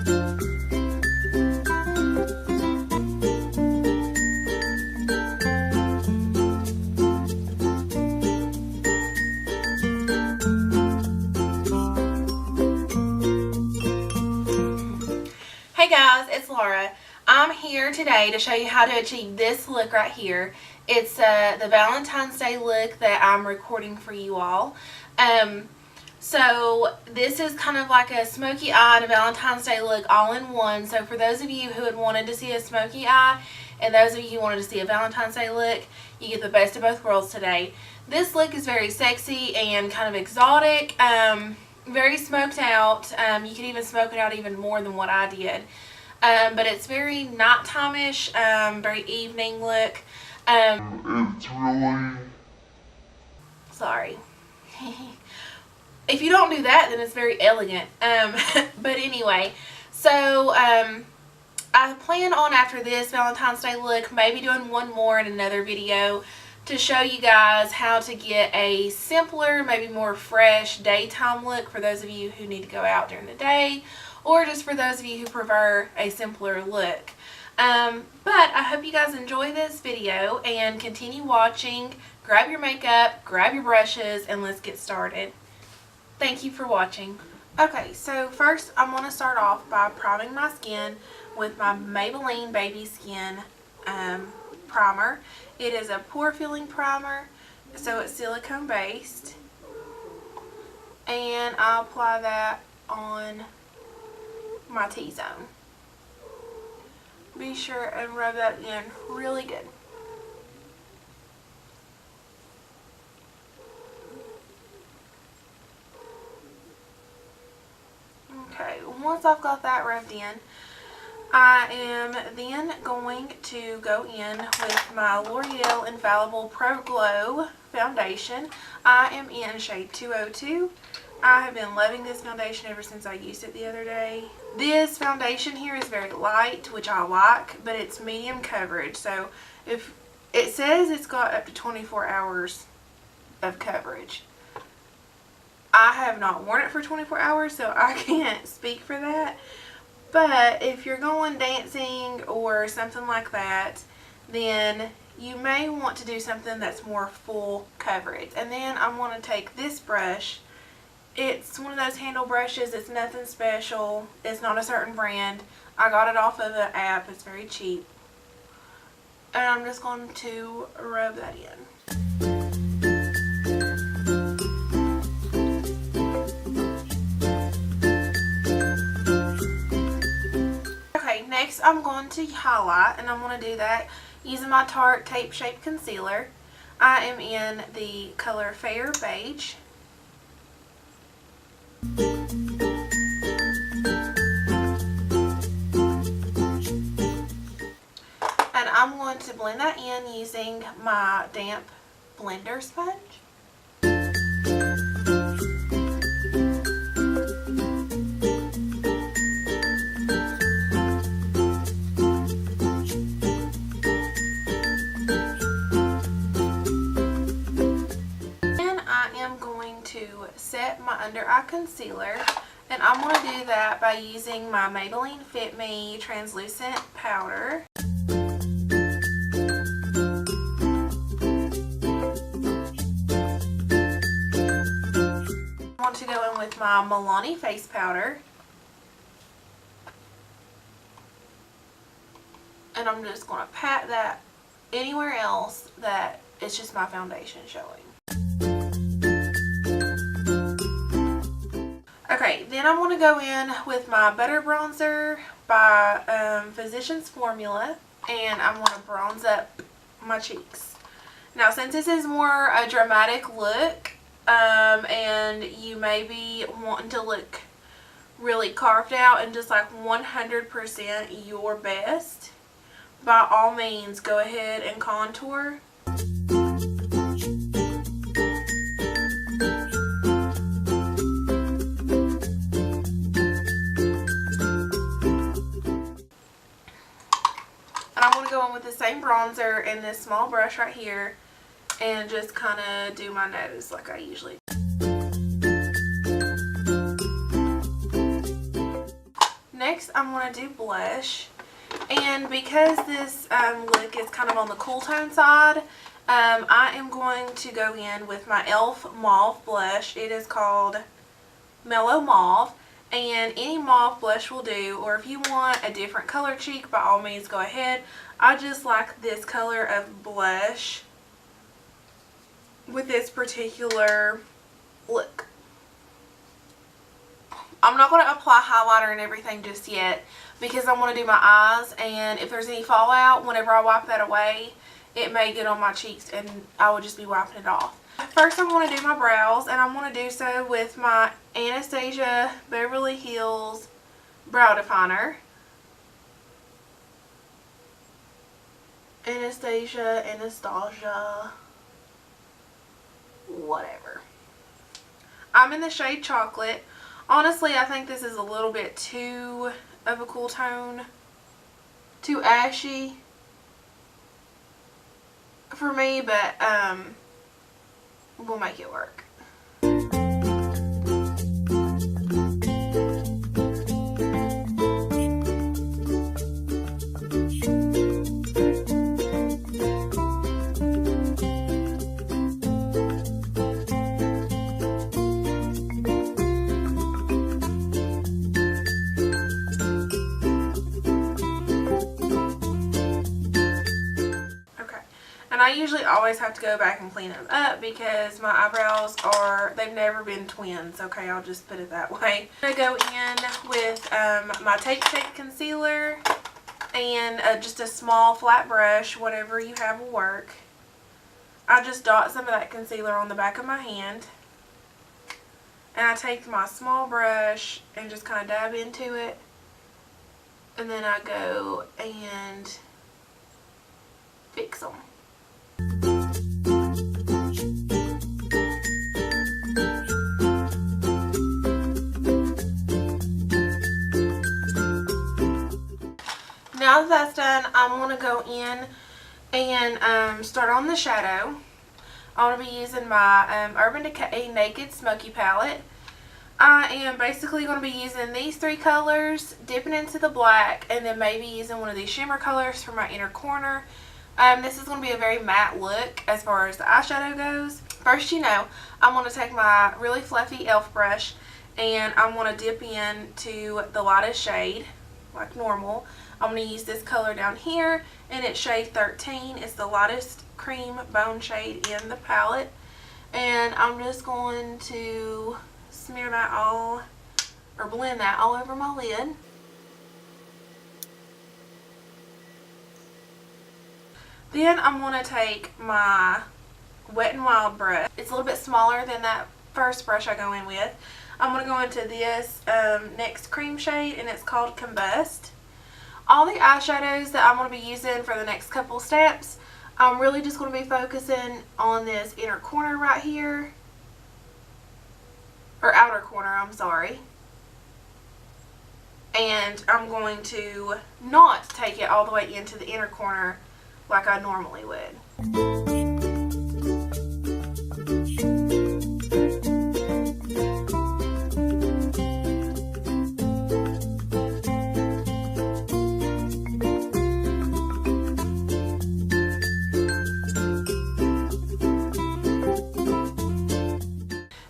Hey guys, it's Laura. I'm here today to show you how to achieve this look right here. It's the Valentine's Day look that I'm recording for you all. So this is kind of like a smoky eye and a Valentine's Day look all in one. So for those of you who had wanted to see a smoky eye and those of you who wanted to see a Valentine's Day look, you get the best of both worlds today. This look is very sexy and kind of exotic. Very smoked out. You can even smoke it out even more than what I did. But it's very nighttime-ish, very evening look. It's really... Sorry. If you don't do that, then it's very elegant. But anyway, so I plan on, after this Valentine's Day look, maybe doing one more in another video to show you guys how to get a simpler, maybe more fresh daytime look for those of you who need to go out during the day, or just for those of you who prefer a simpler look. But I hope you guys enjoy this video and continue watching. Grab your makeup, grab your brushes, and let's get started. Thank you for watching. Okay, so first I'm going to start off by priming my skin with my Maybelline Baby Skin primer. It is a pore filling primer, so it's silicone based, and I'll apply that on my T-zone. Be sure and rub that in really good. Okay, once I've got that rubbed in, I am then going to go in with my L'Oreal Infallible Pro Glow foundation. I am in shade 202. I have been loving this foundation ever since I used it the other day. This foundation here is very light, which I like, but it's medium coverage. So if it says it's got up to 24 hours of coverage. I have not worn it for 24 hours, so I can't speak for that. But if you're going dancing or something like that, then you may want to do something that's more full coverage. And then I want to take this brush. It's one of those handle brushes. It's nothing special. It's not a certain brand. I got it off of an app. It's very cheap. And I'm just going to rub that in. Next, I'm going to highlight, and I'm going to do that using my Tarte Tape Shape Concealer. I am in the color Fair Beige. And I'm going to blend that in using my damp blender sponge. Set my under eye concealer, and I'm going to do that by using my Maybelline Fit Me translucent powder. I want to go in with my Milani face powder, and I'm just going to pat that anywhere else that it's just my foundation showing. Okay, then I'm going to go in with my Butter Bronzer by Physicians Formula, and I'm going to bronze up my cheeks. Now, since this is more a dramatic look, and you may be wanting to look really carved out and just like 100% your best, by all means, go ahead and contour. I'm going to go in with the same bronzer and this small brush right here and just kind of do my nose like I usually do. Next, I'm going to do blush. And because this look is kind of on the cool tone side, I am going to go in with my E.L.F. Mauve blush. It is called Mellow Mauve. And any mauve blush will do. Or if you want a different color cheek, by all means go ahead. I just like this color of blush with this particular look. I'm not going to apply highlighter and everything just yet because I want to do my eyes, and if there's any fallout, whenever I wipe that away, it may get on my cheeks and I will just be wiping it off. First I'm going to do my brows, and I'm going to do so with my Anastsia Beverly Hills Brow Definer. Anastsia, whatever. I'm in the shade Chocolate. Honestly, I think this is a little bit too of a cool tone. Too ashy for me, but we'll make it work. I usually always have to go back and clean them up because my eyebrows they've never been twins. Okay, I'll just put it that way. I'm going to go in with my Take Shape Concealer and just a small flat brush. Whatever you have will work. I just dot some of that concealer on the back of my hand. And I take my small brush and just kind of dab into it. And then I go and fix them. Now that that's done, I'm going to go in and start on the shadow. I'm going to be using my Urban Decay Naked Smoky palette. I am basically going to be using these three colors, dipping into the black, and then maybe using one of these shimmer colors for my inner corner. This is going to be a very matte look as far as the eyeshadow goes. First, I'm going to take my really fluffy E.L.F. brush and I'm going to dip into the lightest shade like normal. I'm going to use this color down here, and it's shade 13. It's the lightest cream bone shade in the palette. And I'm just going to smear that all, or blend that all over my lid. Then I'm going to take my Wet n Wild brush. It's a little bit smaller than that first brush I go in with. I'm going to go into this NYX cream shade, and it's called Combust. All the eyeshadows that I'm going to be using for the next couple steps, I'm really just going to be focusing on this inner corner right here. Or outer corner, I'm sorry. And I'm going to not take it all the way into the inner corner like I normally would.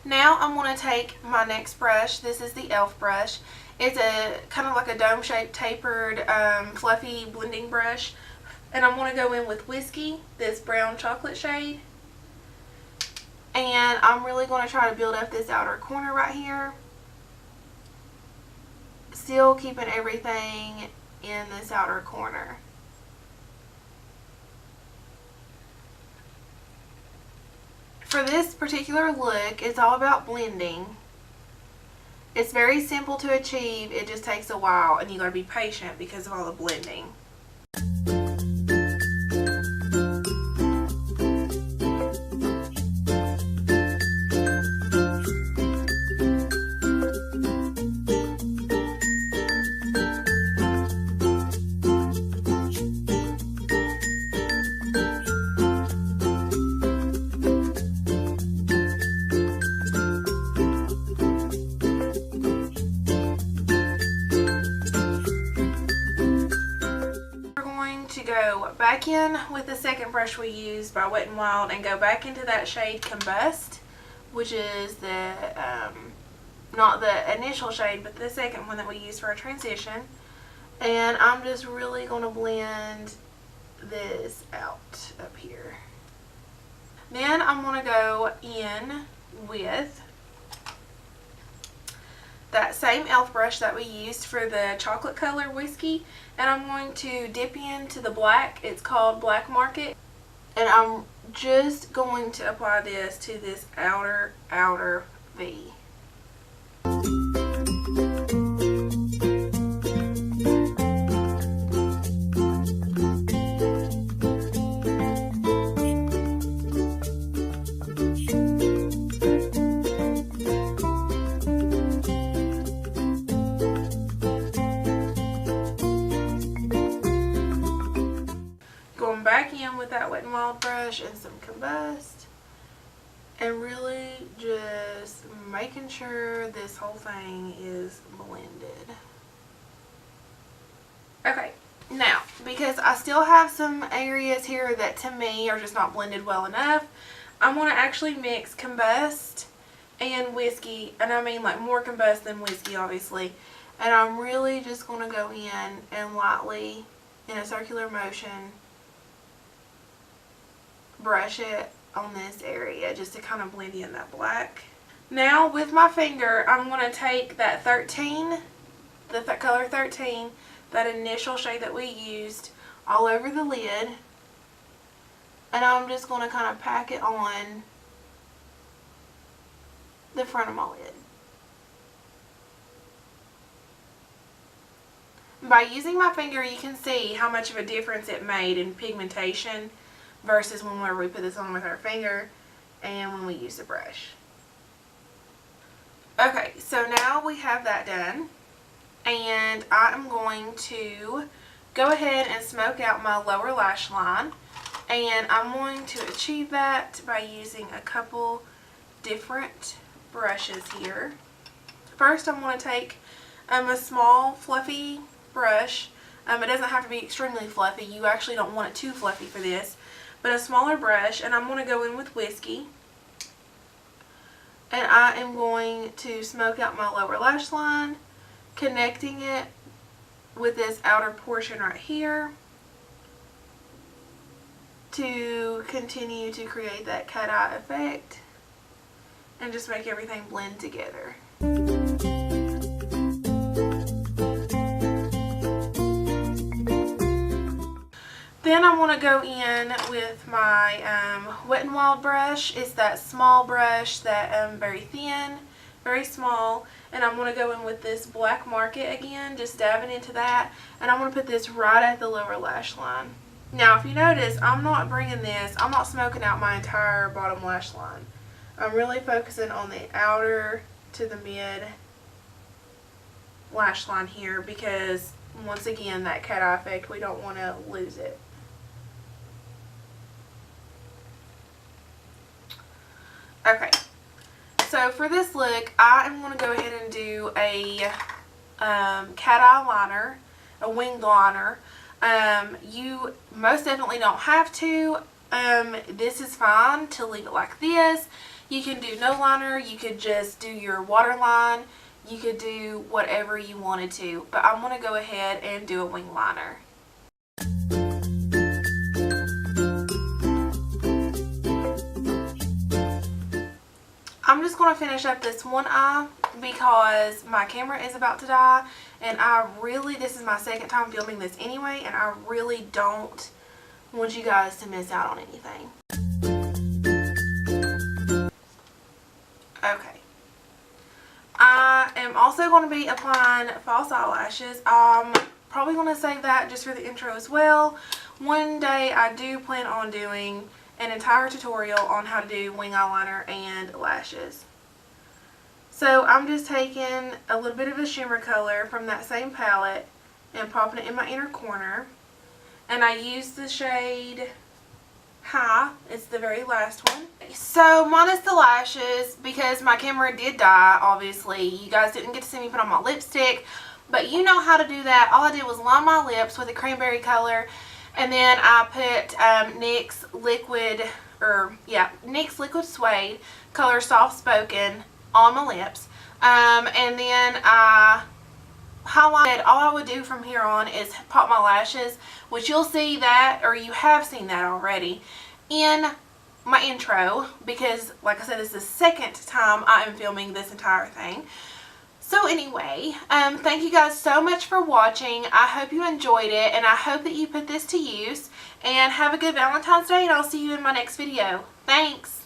Now I'm going to take my next brush. This is the E.L.F. brush. It's a kind of like a dome-shaped, tapered, fluffy blending brush. And I'm going to go in with Whiskey, this brown chocolate shade. And I'm really going to try to build up this outer corner right here. Still keeping everything in this outer corner. For this particular look, it's all about blending. It's very simple to achieve. It just takes a while, and you got to be patient because of all the blending. go back in with the second brush we used by Wet n Wild and go back into that shade Combust, which is the, not the initial shade, but the second one that we used for our transition. And I'm just really going to blend this out up here. Then I'm going to go in with that same e.l.f. brush that we used for the chocolate color whiskey, and I'm going to dip into the black. It's called Black Market, and I'm just going to apply this to this outer V. Back in with that Wet n Wild brush and some Combust, and really just making sure this whole thing is blended. Okay, now because I still have some areas here that to me are just not blended well enough, I'm going to actually mix Combust and whiskey, and I mean like more Combust than whiskey obviously, and I'm really just going to go in and lightly in a circular motion brush it on this area just to kind of blend in that black. Now with my finger, I'm going to take that 13, the color 13, that initial shade that we used, all over the lid, and I'm just going to kind of pack it on the front of my lid. By using my finger, you can see how much of a difference it made in pigmentation versus when we put this on with our finger and when we use the brush. Okay, so now we have that done, and I am going to go ahead and smoke out my lower lash line, and I'm going to achieve that by using a couple different brushes here. First, I'm going to take a small fluffy brush. It doesn't have to be extremely fluffy. You actually don't want it too fluffy for this. But a smaller brush, and I'm going to go in with whiskey, and I am going to smoke out my lower lash line, connecting it with this outer portion right here to continue to create that cat eye effect and just make everything blend together. Then I want to go in with my Wet n Wild brush. It's that small brush that very thin, very small, and I'm going to go in with this Black Market again, just dabbing into that, and I'm going to put this right at the lower lash line. Now if you notice, I'm not smoking out my entire bottom lash line. I'm really focusing on the outer to the mid lash line here because once again that cat eye effect, we don't want to lose it. Okay, so for this look, I am going to go ahead and do a cat eye liner, a winged liner. You most definitely don't have to. This is fine to leave it like this. You can do no liner. You could just do your waterline. You could do whatever you wanted to. But I'm going to go ahead and do a wing liner. I'm just going to finish up this one eye because my camera is about to die, and this is my second time filming this anyway, and I really don't want you guys to miss out on anything. Okay. I am also going to be applying false eyelashes. I'm probably going to save that just for the intro as well. One day I do plan on doing an entire tutorial on how to do wing eyeliner and lashes. So I'm just taking a little bit of a shimmer color from that same palette and popping it in my inner corner. And I use the shade High. It's the very last one. So minus the lashes, because my camera did die, obviously. You guys didn't get to see me put on my lipstick, but you know how to do that. All I did was line my lips with a cranberry color, And then I put NYX NYX Liquid Suede, color Soft Spoken, on my lips. And then I highlighted. All I would do from here on is pop my lashes, which you'll see that, or you have seen that already, in my intro, because like I said, this is the second time I am filming this entire thing. So anyway, thank you guys so much for watching. I hope you enjoyed it, and I hope that you put this to use. And have a good Valentine's Day, and I'll see you in my next video. Thanks!